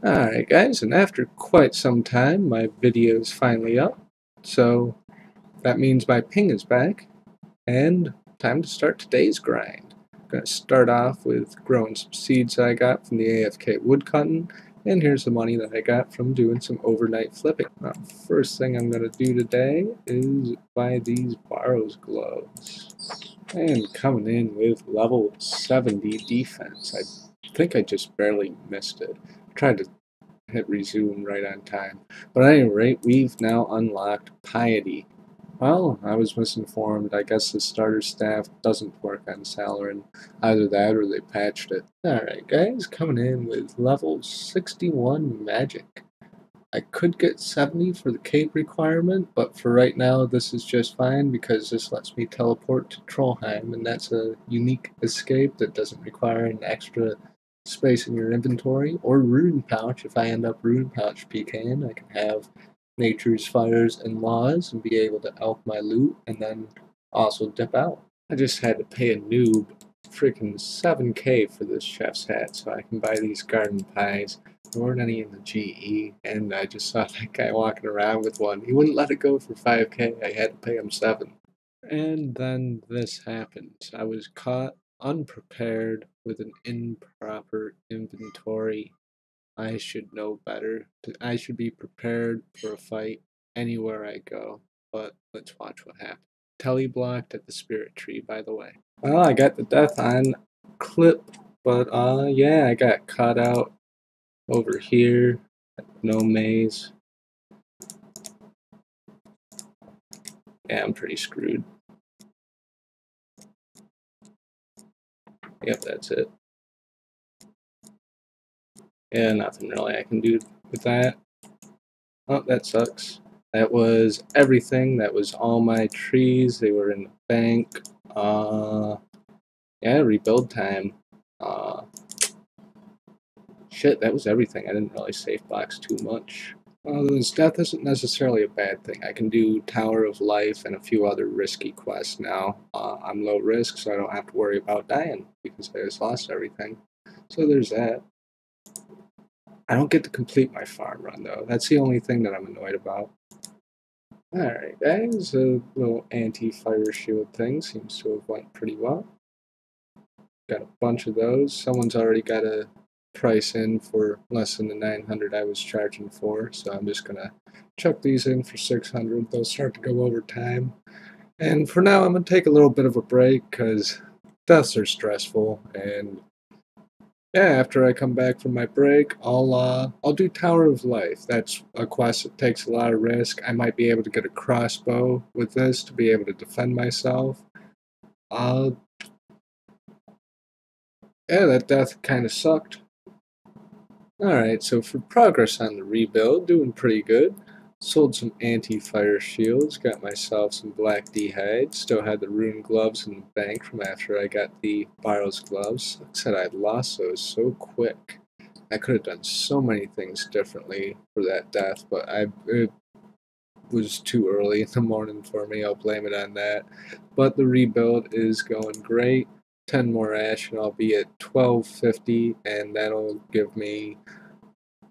Alright guys, and after quite some time my video is finally up, so that means my ping is back, and time to start today's grind. I'm going to start off with growing some seeds I got from the AFK woodcutting, and here's the money that I got from doing some overnight flipping. Now, first thing I'm going to do today is buy these Barrows gloves. And coming in with level 70 defense. I think I just barely missed it. I tried to hit resume right on time. But at any rate, we've now unlocked Piety. Well, I was misinformed. I guess the starter staff doesn't work on Salarin. Either that or they patched it. Alright guys, coming in with level 61 magic. I could get 70 for the cape requirement, but for right now this is just fine because this lets me teleport to Trollheim, and that's a unique escape that doesn't require an extra space in your inventory, or rune pouch. If I end up rune pouch PKing, I can have nature's fires and laws and be able to elk my loot and then also dip out. I just had to pay a noob freaking 7k for this chef's hat so I can buy these garden pies. There weren't any in the GE, and I just saw that guy walking around with one. He wouldn't let it go for 5k. I had to pay him 7. And then this happened. I was caught unprepared with an improper inventory. I should know better. I should be prepared for a fight anywhere I go. But let's watch what happens. Teleblocked at the spirit tree, by the way. Well, I got the death on clip, but yeah, I got caught out over here. No maze. Yeah, I'm pretty screwed. Yep, that's it. Yeah, nothing really I can do with that. Oh, that sucks. That was everything. That was all my trees. They were in the bank. Yeah, rebuild time. Shit, that was everything. I didn't really safe box too much. This death isn't necessarily a bad thing. I can do Tower of Life and a few other risky quests now. I'm low risk, so I don't have to worry about dying because I just lost everything. So there's that. I don't get to complete my farm run, though. That's the only thing that I'm annoyed about. Alright, guys. A little anti-fire shield thing seems to have went pretty well. Got a bunch of those. Someone's already got a price in for less than the 900 I was charging for, so I'm just gonna chuck these in for 600. They'll start to go over time. And for now, I'm gonna take a little bit of a break because deaths are stressful, and yeah, after I come back from my break, I'll do Tower of Life. That's a quest that takes a lot of risk. I might be able to get a crossbow with this to be able to defend myself. Yeah, that death kind of sucked. Alright, so for progress on the rebuild, doing pretty good. Sold some anti-fire shields, got myself some black D-hide, still had the rune gloves in the bank from after I got the Barrows gloves. Like I said, I lost those so quick. I could have done so many things differently for that death, but it was too early in the morning for me. I'll blame it on that. But the rebuild is going great. 10 more ash and I'll be at 1250, and that'll give me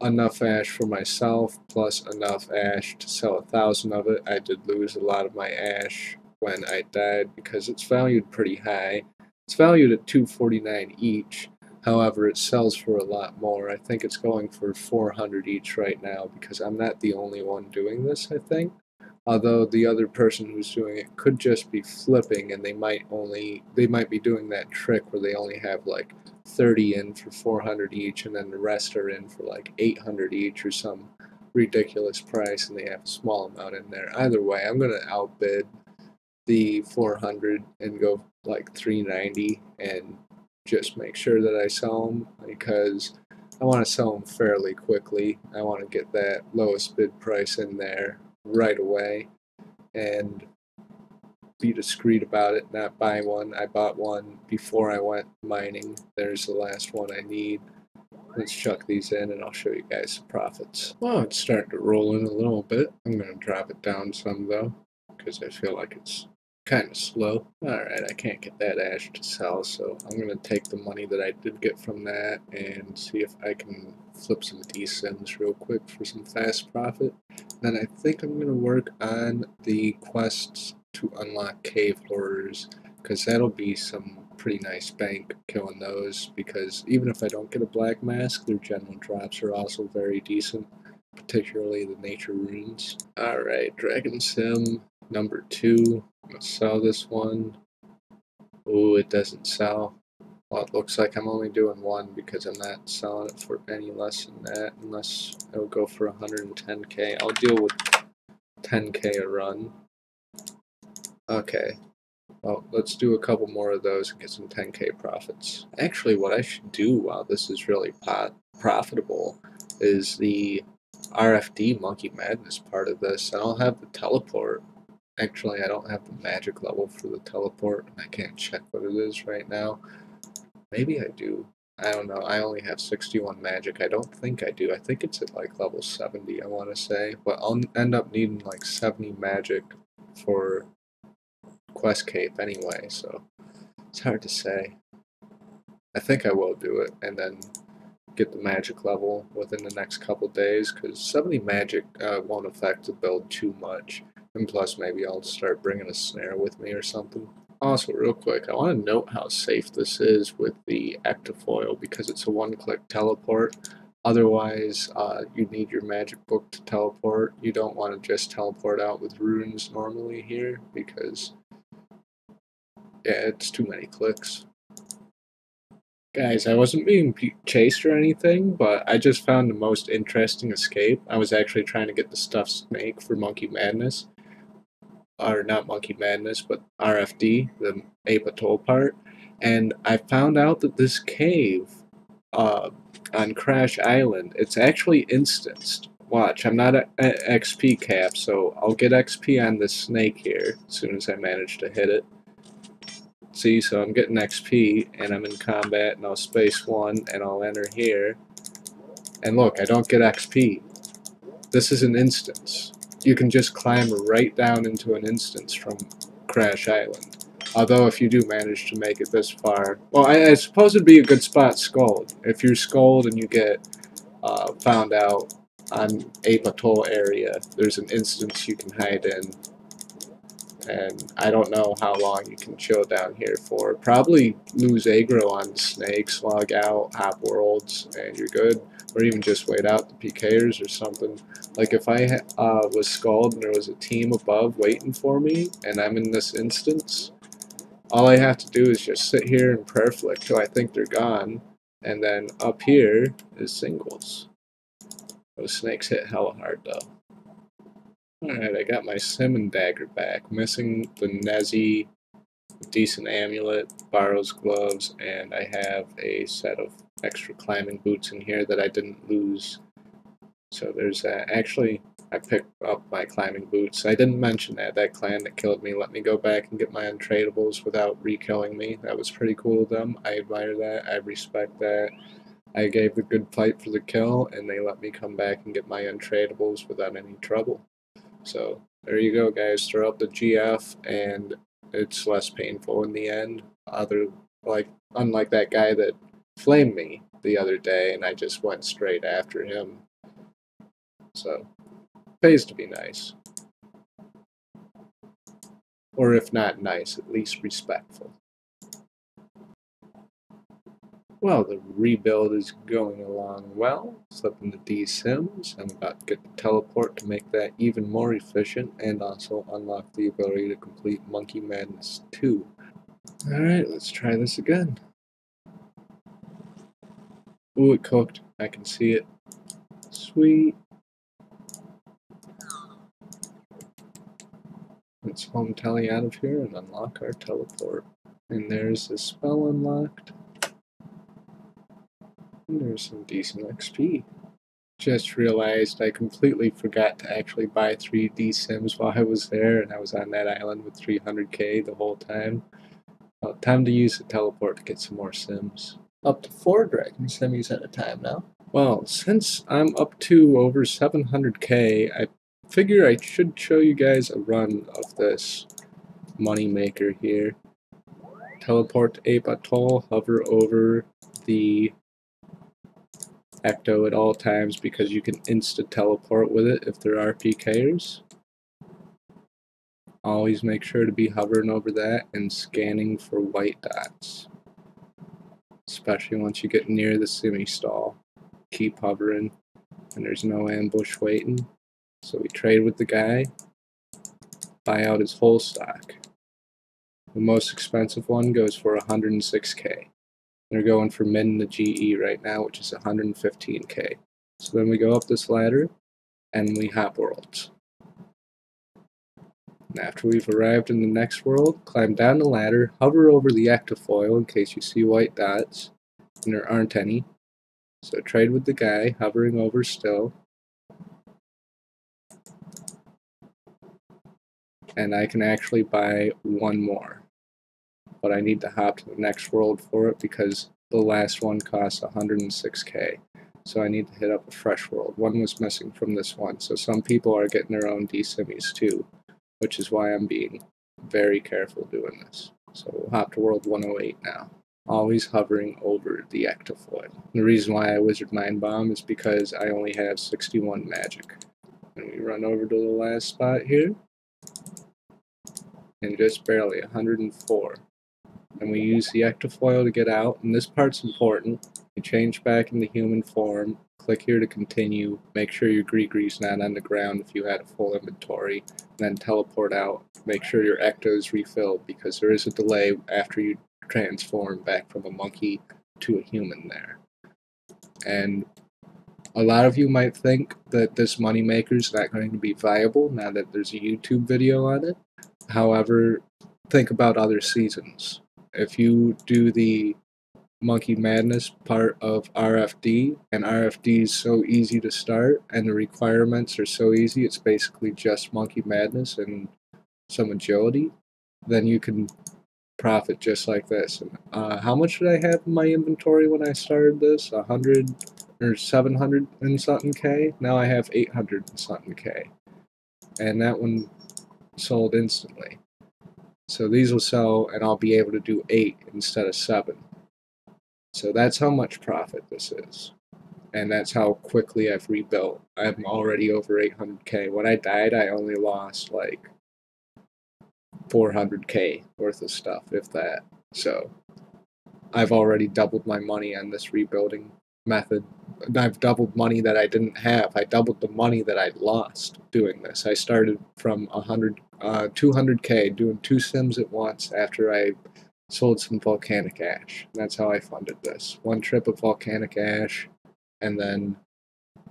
enough ash for myself plus enough ash to sell 1,000 of it. I did lose a lot of my ash when I died because it's valued pretty high. It's valued at 249 each. However, it sells for a lot more. I think it's going for 400 each right now because I'm not the only one doing this, I think. Although the other person who's doing it could just be flipping, and they might be doing that trick where they only have like 30 in for 400 each, and then the rest are in for like 800 each or some ridiculous price, and they have a small amount in there. Either way, I'm gonna outbid the 400 and go like 390 and just make sure that I sell them because I want to sell them fairly quickly. I want to get that lowest bid price in there right away and be discreet about it, not buy one. I bought one before I went mining. There's the last one I need. Let's chuck these in and I'll show you guys the profits. Well, it's starting to roll in a little bit. I'm going to drop it down some though because I feel like it's kind of slow. Alright, I can't get that ash to sell, so I'm going to take the money that I did get from that and see if I can flip some D-Sims real quick for some fast profit. Then I think I'm going to work on the quests to unlock cave horrors, because that'll be some pretty nice bank killing those, because even if I don't get a black mask, their general drops are also very decent, particularly the nature runes. Alright, Dragon Sim number 2. I'm going to sell this one. Ooh, it doesn't sell. Well, it looks like I'm only doing one because I'm not selling it for any less than that, unless it'll go for 110k. I'll deal with 10k a run. Okay. Well, let's do a couple more of those and get some 10k profits. Actually, what I should do while this is really profitable is the RFD Monkey Madness part of this, and I'll have the teleport. Actually, I don't have the magic level for the teleport, and I can't check what it is right now. Maybe I do. I don't know. I only have 61 magic. I don't think I do. I think it's at like level 70, I want to say. But I'll end up needing like 70 magic for Quest Cape anyway, so it's hard to say. I think I will do it, and then get the magic level within the next couple days, because 70 magic won't affect the build too much. And plus, maybe I'll start bringing a snare with me or something. Also, real quick, I want to note how safe this is with the Ectofoil, because it's a one-click teleport. Otherwise, you need your magic book to teleport. You don't want to just teleport out with runes normally here, because, yeah, it's too many clicks. Guys, I wasn't being chased or anything, but I just found the most interesting escape. I was actually trying to get the stuffed snake for Monkey Madness. Or not Monkey Madness, but RFD, the Ape Atoll part. And I found out that this cave on Crash Island, it's actually instanced. Watch, I'm not at XP cap, so I'll get XP on this snake here as soon as I manage to hit it. See, so I'm getting XP, and I'm in combat, and I'll space 1, and I'll enter here. And look, I don't get XP. This is an instance. You can just climb right down into an instance from Crash Island. Although if you do manage to make it this far... Well, I suppose it'd be a good spot Scold. If you're Scold and you get found out on Ape Atoll area, there's an instance you can hide in. And I don't know how long you can chill down here for. Probably lose aggro on snakes, log out, hop worlds, and you're good. Or even just wait out the PKers or something. Like if I was Scald and there was a team above waiting for me, and I'm in this instance, all I have to do is just sit here and prayer flick till I think they're gone, and then up here is singles. Those snakes hit hella hard though. Alright, I got my Sim and Dagger back. Missing the Nezzy, decent amulet, Barrows gloves, and I have a set of extra climbing boots in here that I didn't lose. So there's that. Actually, I picked up my climbing boots. I didn't mention that. That clan that killed me let me go back and get my untradables without re-killing me. That was pretty cool of them. I admire that. I respect that. I gave a good fight for the kill, and they let me come back and get my untradables without any trouble. So there you go, guys. Throw up the GF, and it's less painful in the end. Unlike that guy that flamed me the other day, and I just went straight after him. So pays to be nice, or if not nice, at least respectful. Well, the rebuild is going along well. Slipping the D-Sims. I'm about to get the teleport to make that even more efficient and also unlock the ability to complete Monkey Madness 2. Alright, let's try this again. Ooh, it cooked. I can see it. Sweet. Let's home tally out of here and unlock our teleport. And there's the spell unlocked. And there's some decent XP. Just realized I completely forgot to actually buy 3 D-Sims while I was there, and I was on that island with 300k the whole time. Well, time to use the teleport to get some more Sims. Up to 4 Dragon Sims at a time now. Well, since I'm up to over 700k, I figure I should show you guys a run of this. money maker here. Teleport to Ape Atoll, hover over the Ecto at all times because you can insta-teleport with it if there are PKers. Always make sure to be hovering over that and scanning for white dots. Especially once you get near the semi-stall. Keep hovering, and there's no ambush waiting. So we trade with the guy, buy out his whole stock. The most expensive one goes for 106k. They're going for mid in the GE right now, which is 115k. So then we go up this ladder, and we hop worlds. And after we've arrived in the next world, climb down the ladder, hover over the ectofoil in case you see white dots, and there aren't any. So trade with the guy, hovering over still. And I can actually buy one more. But I need to hop to the next world for it because the last one costs 106k. So I need to hit up a fresh world. One was missing from this one, so some people are getting their own D-Simis too, which is why I'm being very careful doing this. So we'll hop to world 108 now. Always hovering over the ectofoil. The reason why I wizard mind bomb is because I only have 61 magic. And we run over to the last spot here, and just barely 104. And we use the ectofoil to get out, and this part's important. You change back into human form, click here to continue, make sure your Grigri's not on the ground if you had a full inventory, and then teleport out. Make sure your ecto is refilled because there is a delay after you transform back from a monkey to a human there. And a lot of you might think that this moneymaker is not going to be viable now that there's a YouTube video on it. However, think about other seasons. If you do the Monkey Madness part of RFD, and RFD is so easy to start, and the requirements are so easy, it's basically just Monkey Madness and some agility, then you can profit just like this. And, how much did I have in my inventory when I started this? 100 or 700 and something K? Now I have 800 and something K. And that one sold instantly. So these will sell, and I'll be able to do 8 instead of 7. So that's how much profit this is. And that's how quickly I've rebuilt. I'm already over 800k. When I died, I only lost like 400k worth of stuff, if that. So I've already doubled my money on this rebuilding method. I've doubled money that I didn't have. I doubled the money that I'd lost doing this. I started from 200k doing 2 sims at once after I sold some volcanic ash. That's how I funded this. 1 trip of volcanic ash, and then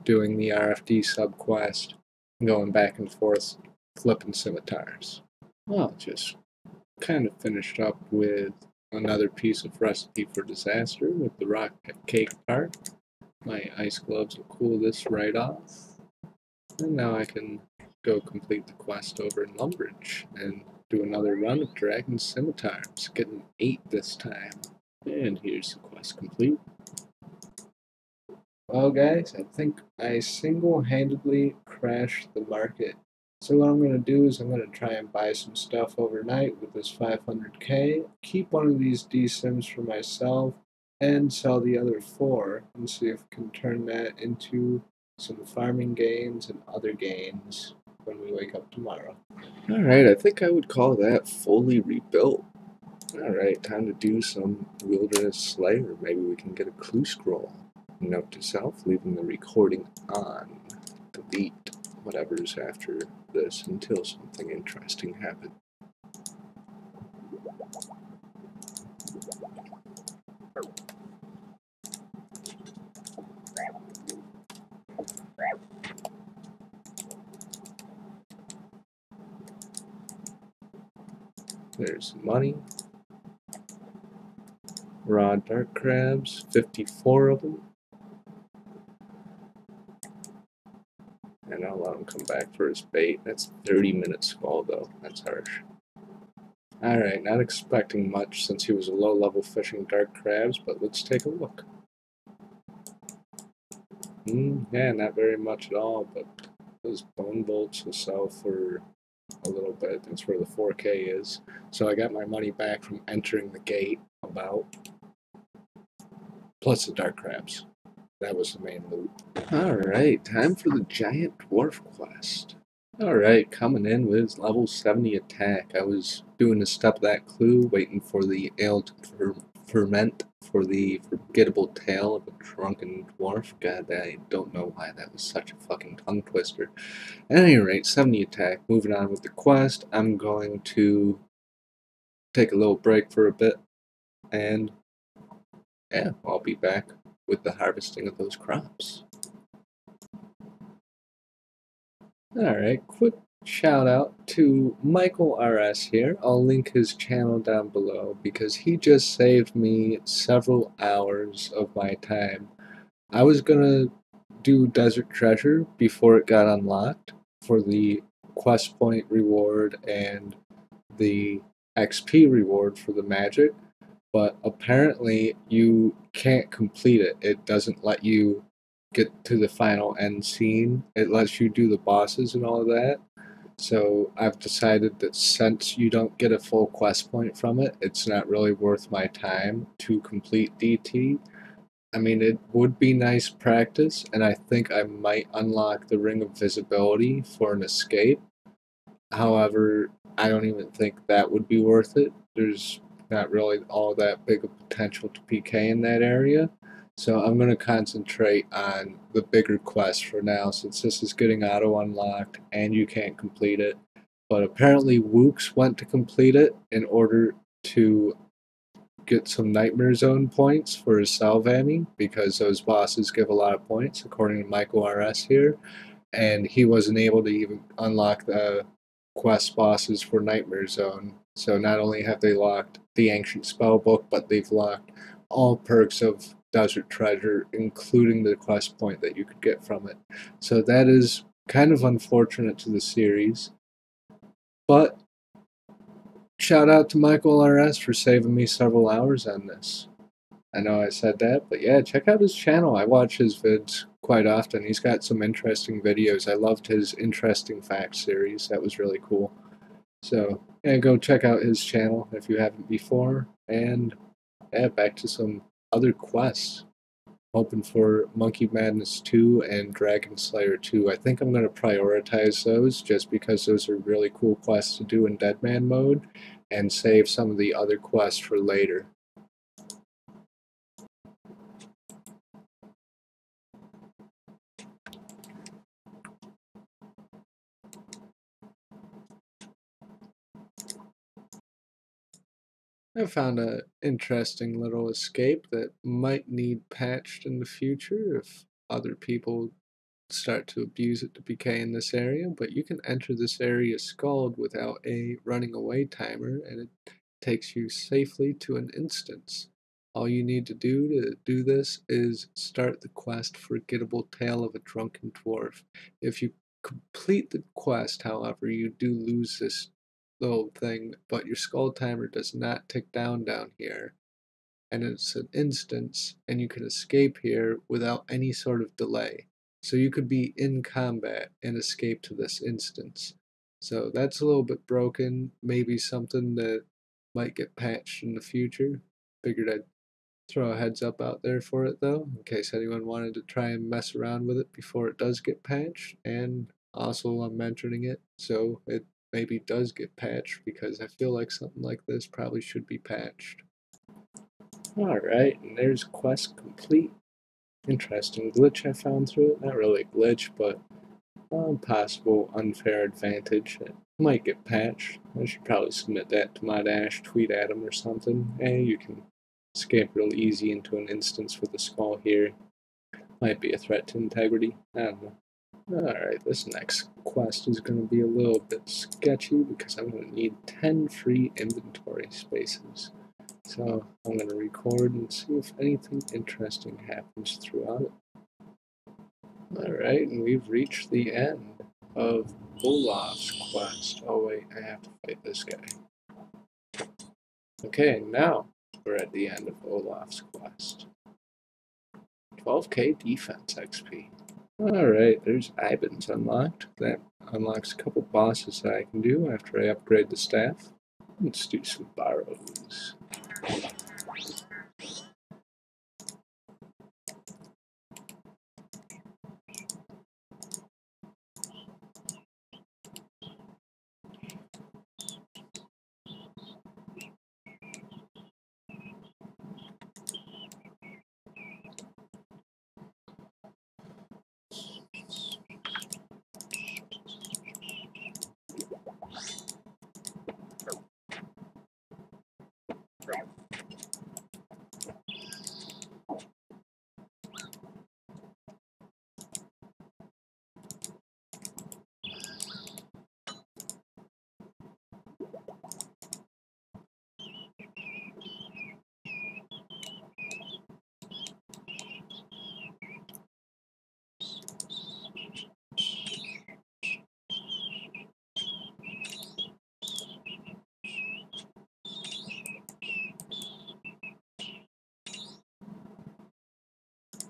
doing the RFD subquest, going back and forth, flipping scimitars. Well, just kind of finished up with another piece of recipe for disaster with the rock cake part. My ice gloves will cool this right off. And now I can go complete the quest over in Lumbridge and do another run of Dragon Scimitars, getting 8 this time. And here's the quest complete. Well guys, I think I single-handedly crashed the market. So what I'm going to do is I'm going to try and buy some stuff overnight with this 500k, keep one of these D-Sims for myself, and sell the other 4, and see if I can turn that into some farming gains and other gains when we wake up tomorrow. Alright, I think I would call that fully rebuilt. Alright, time to do some Wilderness Slayer. Maybe we can get a clue scroll. Note to self, leaving the recording on. Delete whatever's after this until something interesting happens. There's money. Raw dark crabs, 54 of them. And I'll let him come back for his bait. That's 30 minutes fall though. That's harsh. Alright, not expecting much since he was a low-level fishing dark crabs, but let's take a look. Yeah, not very much at all, but those bone bolts will sell for a little bit. That's where the 4K is. So I got my money back from entering the gate about, plus the dark crabs. That was the main loot. Alright, time for the giant dwarf quest. Alright, coming in with level 70 attack. I was doing a step of that clue, waiting for the ale to ferment for the forgettable tale of a drunken dwarf. God, I don't know why that was such a fucking tongue twister. At any rate, 70 attack. Moving on with the quest, I'm going to take a little break for a bit, and yeah, I'll be back with the harvesting of those crops. Alright, quick shout out to Michael RS here. I'll link his channel down below because he just saved me several hours of my time. I was gonna do Desert Treasure before it got unlocked for the quest point reward and the XP reward for the magic, but apparently you can't complete it. It doesn't let you get to the final end scene. It lets you do the bosses and all of that. So I've decided that since you don't get a full quest point from it, it's not really worth my time to complete DT. I mean, it would be nice practice, and I think I might unlock the Ring of Visibility for an escape. However, I don't even think that would be worth it. There's not really all that big of potential to PK in that area. So I'm going to concentrate on the bigger quest for now, since this is getting auto-unlocked and you can't complete it. But apparently Wooks went to complete it in order to get some Nightmare Zone points for his Salvami, because those bosses give a lot of points, according to Michael RS here. And he wasn't able to even unlock the quest bosses for Nightmare Zone. So not only have they locked the Ancient Spellbook, but they've locked all perks of Desert Treasure, including the quest point that you could get from it. So that is kind of unfortunate to the series. But shout out to Michael RS for saving me several hours on this. I know I said that, but yeah, check out his channel. I watch his vids quite often. He's got some interesting videos. I loved his Interesting Facts series. That was really cool. So, yeah, go check out his channel if you haven't before. And, yeah, back to some other quests. Hoping for Monkey Madness 2 and Dragon Slayer 2. I think I'm going to prioritize those just because those are really cool quests to do in Deadman mode, and save some of the other quests for later. I found an interesting little escape that might need patched in the future if other people start to abuse it to PK in this area, but you can enter this area skulled without a running away timer, and it takes you safely to an instance. All you need to do this is start the quest Forgettable Tale of a Drunken Dwarf. If you complete the quest, however, you do lose this little thing, but your skull timer does not tick down here, and it's an instance, and you can escape here without any sort of delay. So you could be in combat and escape to this instance. So that's a little bit broken, maybe something that might get patched in the future. Figured I'd throw a heads up out there for it though, in case anyone wanted to try and mess around with it before it does get patched. And also I'm mentioning it so it maybe does get patched, because I feel like something like this probably should be patched. Alright, and there's quest complete. Interesting glitch I found through it. Not really a glitch, but possible unfair advantage. It might get patched. I should probably submit that to my dash, tweet at him or something. Hey, you can escape real easy into an instance with a skull here. Might be a threat to integrity. I don't know. Alright, this next quest is going to be a little bit sketchy because I'm going to need 10 free inventory spaces. So I'm going to record and see if anything interesting happens throughout it. Alright, and we've reached the end of Olaf's quest. Oh wait, I have to fight this guy. Okay, now we're at the end of Olaf's quest. 12k defense XP. Alright, there's Ivan's unlocked. That unlocks a couple bosses that I can do after I upgrade the staff. Let's do some Barrows.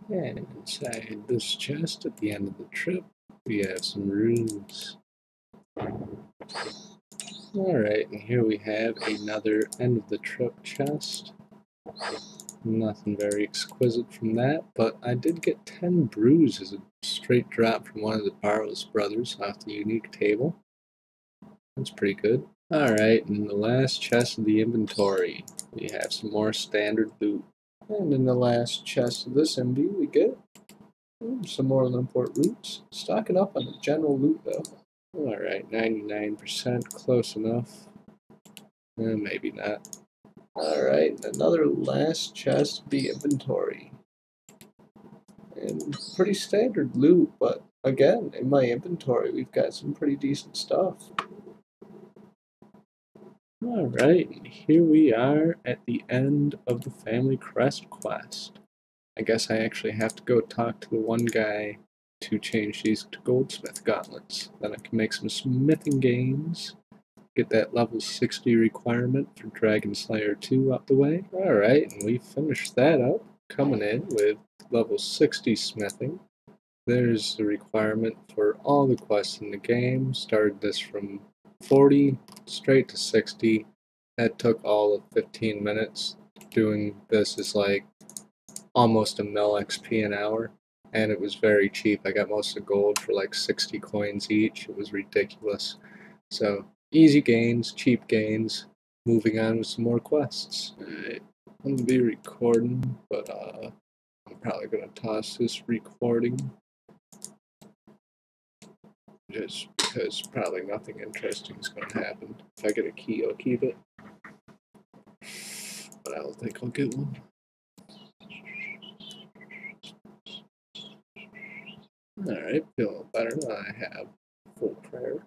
And inside this chest at the end of the trip, we have some runes. Alright, and here we have another end of the trip chest. Nothing very exquisite from that, but I did get 10 brews as a straight drop from one of the Barrows brothers off the unique table. That's pretty good. Alright, and in the last chest of the inventory, we have some more standard loot. And in the last chest of this MV, we get some more import roots. Stocking up on the general loot though. Alright, 99%, close enough. Maybe not. Alright, another last chest of the inventory. And pretty standard loot, but again, in my inventory, we've got some pretty decent stuff. Alright, and here we are at the end of the Family Crest quest. I guess I actually have to go talk to the one guy to change these to goldsmith gauntlets. Then I can make some smithing gains, get that level 60 requirement for Dragon Slayer 2 out the way. Alright, and we finished that up, coming in with level 60 smithing. There's the requirement for all the quests in the game. Started this from 40 straight to 60. That took all of 15 minutes. Doing this is like almost a mil XP an hour, and it was very cheap. I got most of the gold for like 60 coins each. It was ridiculous. So easy gains, cheap gains. Moving on with some more quests. Alright, I'm gonna be recording, but I'm probably gonna toss this recording just because probably nothing interesting is going to happen. If I get a key, I'll keep it, but I don't think I'll get one. Alright, feeling better now I have full prayer.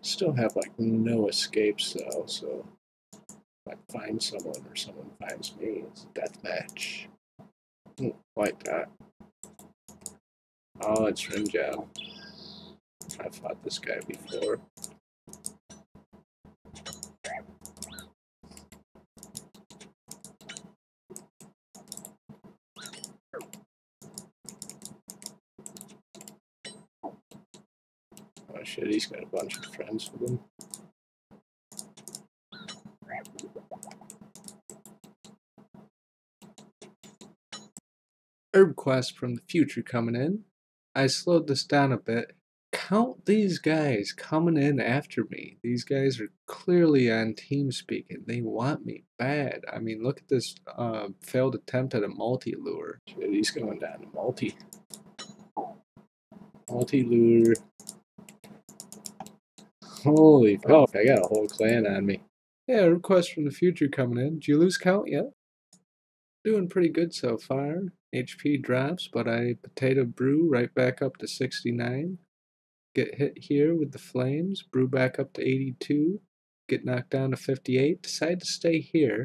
Still have like no escapes though, so if I find someone or someone finds me, it's a death match. Like that. Oh, it's Rimjow. I fought this guy before. Oh shit, he's got a bunch of friends with him. Herb quest from the future coming in. I slowed this down a bit. Count these guys coming in after me. These guys are clearly on TeamSpeak and they want me bad. I mean, look at this failed attempt at a multi-lure. Shit, he's going down to multi. Multi-lure. Holy fuck, I got a whole clan on me. Yeah, request from the future coming in. Did you lose count yet? Doing pretty good so far. HP drops, but I potato brew right back up to 69. Get hit here with the flames, brew back up to 82. Get knocked down to 58. Decide to stay here.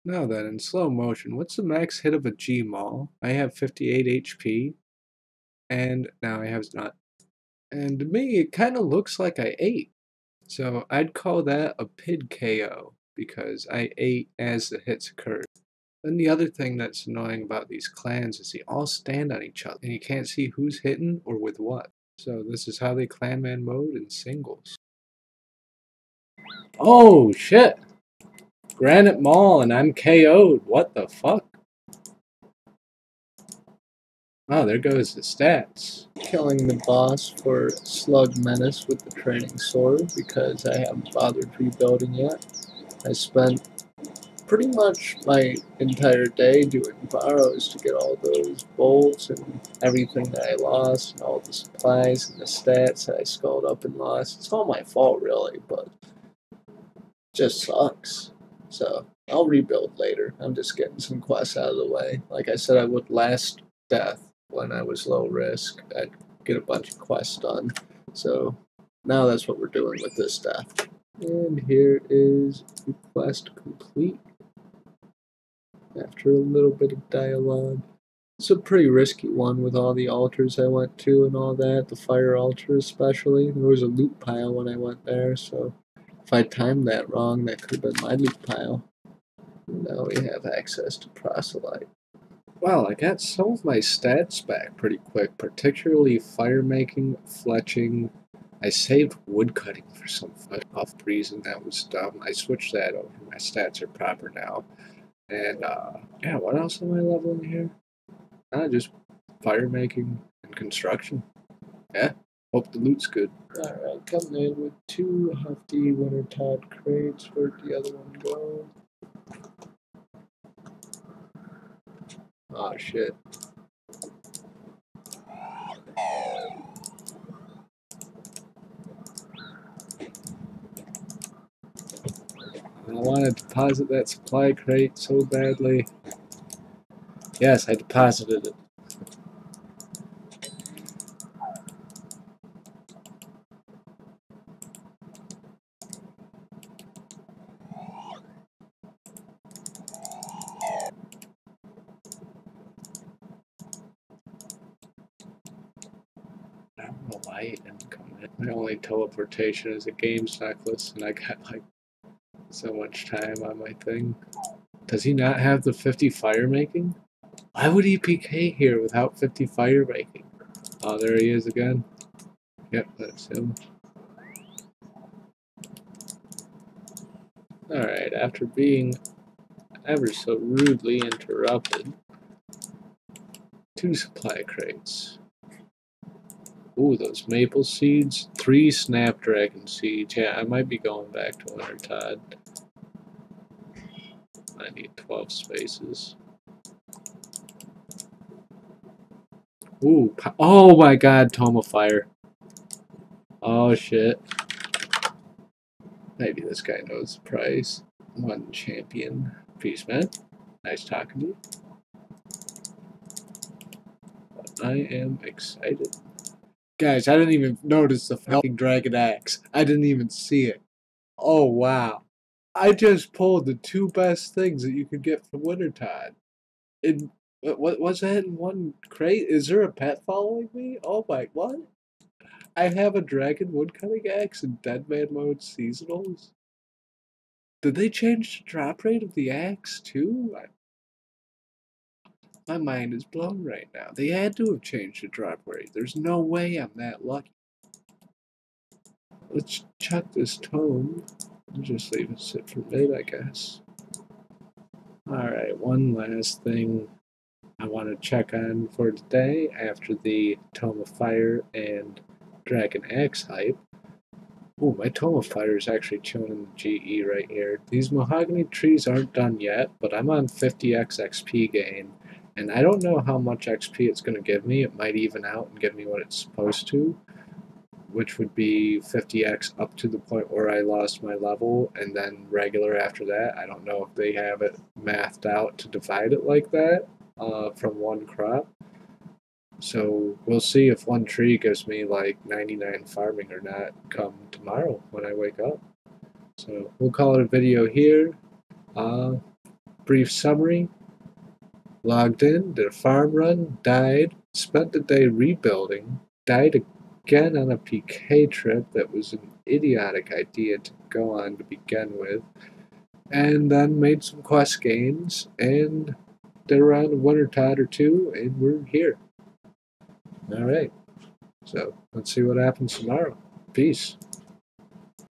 Now then, in slow motion, what's the max hit of a G-Maul? I have 58 HP. And now I have not. And to me, it kind of looks like I ate. So I'd call that a PID KO because I ate as the hits occurred. And the other thing that's annoying about these clans is they all stand on each other, and you can't see who's hitting or with what. So this is how they clanman mode in singles. Oh shit! Granite Mall and I'm KO'd. What the fuck? Oh, there goes the stats. Killing the boss for Slug Menace with the training sword because I haven't bothered rebuilding yet. I spent pretty much my entire day doing Barrows to get all those bolts and everything that I lost and all the supplies and the stats that I skulled up and lost. It's all my fault really, but it just sucks. So I'll rebuild later. I'm just getting some quests out of the way. Like I said I would last death when I was low risk. I'd get a bunch of quests done. So now that's what we're doing with this death. And here is request complete. After a little bit of dialogue. It's a pretty risky one with all the altars I went to and all that, the fire altar especially. There was a loot pile when I went there, so if I timed that wrong, that could have been my loot pile. Now we have access to proselyte. Well, I got some of my stats back pretty quick, particularly fire making, fletching. I saved woodcutting for some off reason. That was dumb. I switched that over. My stats are proper now. And, yeah, what else am I leveling here? Just fire making and construction. Yeah, hope the loot's good. Alright, coming in with 2 hefty Wintertide crates. Where'd the other one go? Oh shit. I want to deposit that supply crate so badly. Yes, I deposited it. I don't know why it didn't come in. My only teleportation is a games necklace, and I got like so much time on my thing. Does he not have the 50 fire making? Why would he PK here without 50 fire making? Oh, there he is again. Yep, that's him. Alright, after being ever so rudely interrupted, 2 supply crates. Ooh, those maple seeds. 3 snapdragon seeds. Yeah, I might be going back to Wintertide. I need 12 spaces. Ooh, oh my god, Toma Fire. Oh shit. Maybe this guy knows the price. 1 champion. Peace, man. Nice talking to you. But I am excited. Guys, I didn't even notice the fucking dragon axe. I didn't even see it. Oh wow. I just pulled the 2 best things that you could get from Wintertide. What was that in 1 crate? Is there a pet following me? Oh my, what? I have a dragon woodcutting axe in deadman mode seasonals? Did they change the drop rate of the axe too? My mind is blown right now. They had to have changed the drop rate. There's no way I'm that lucky. Let's chuck this tome and just leave it sit for mid, I guess. Alright, one last thing I want to check on for today after the Tome of Fire and Dragon Axe hype. Ooh, my Tome of Fire is actually chilling in the GE right here. These mahogany trees aren't done yet, but I'm on 50x XP gain, and I don't know how much XP it's going to give me. It might even out and give me what it's supposed to, which would be 50x up to the point where I lost my level, and then regular after that. I don't know if they have it mathed out to divide it like that from 1 crop. So we'll see if 1 tree gives me like 99 farming or not come tomorrow when I wake up. So we'll call it a video here. Brief summary. Logged in, did a farm run, died, spent the day rebuilding, died again on a PK trip that was an idiotic idea to go on to begin with, and then made some quest gains, and did around a winter tide or two, and we're here. Alright, so let's see what happens tomorrow. Peace.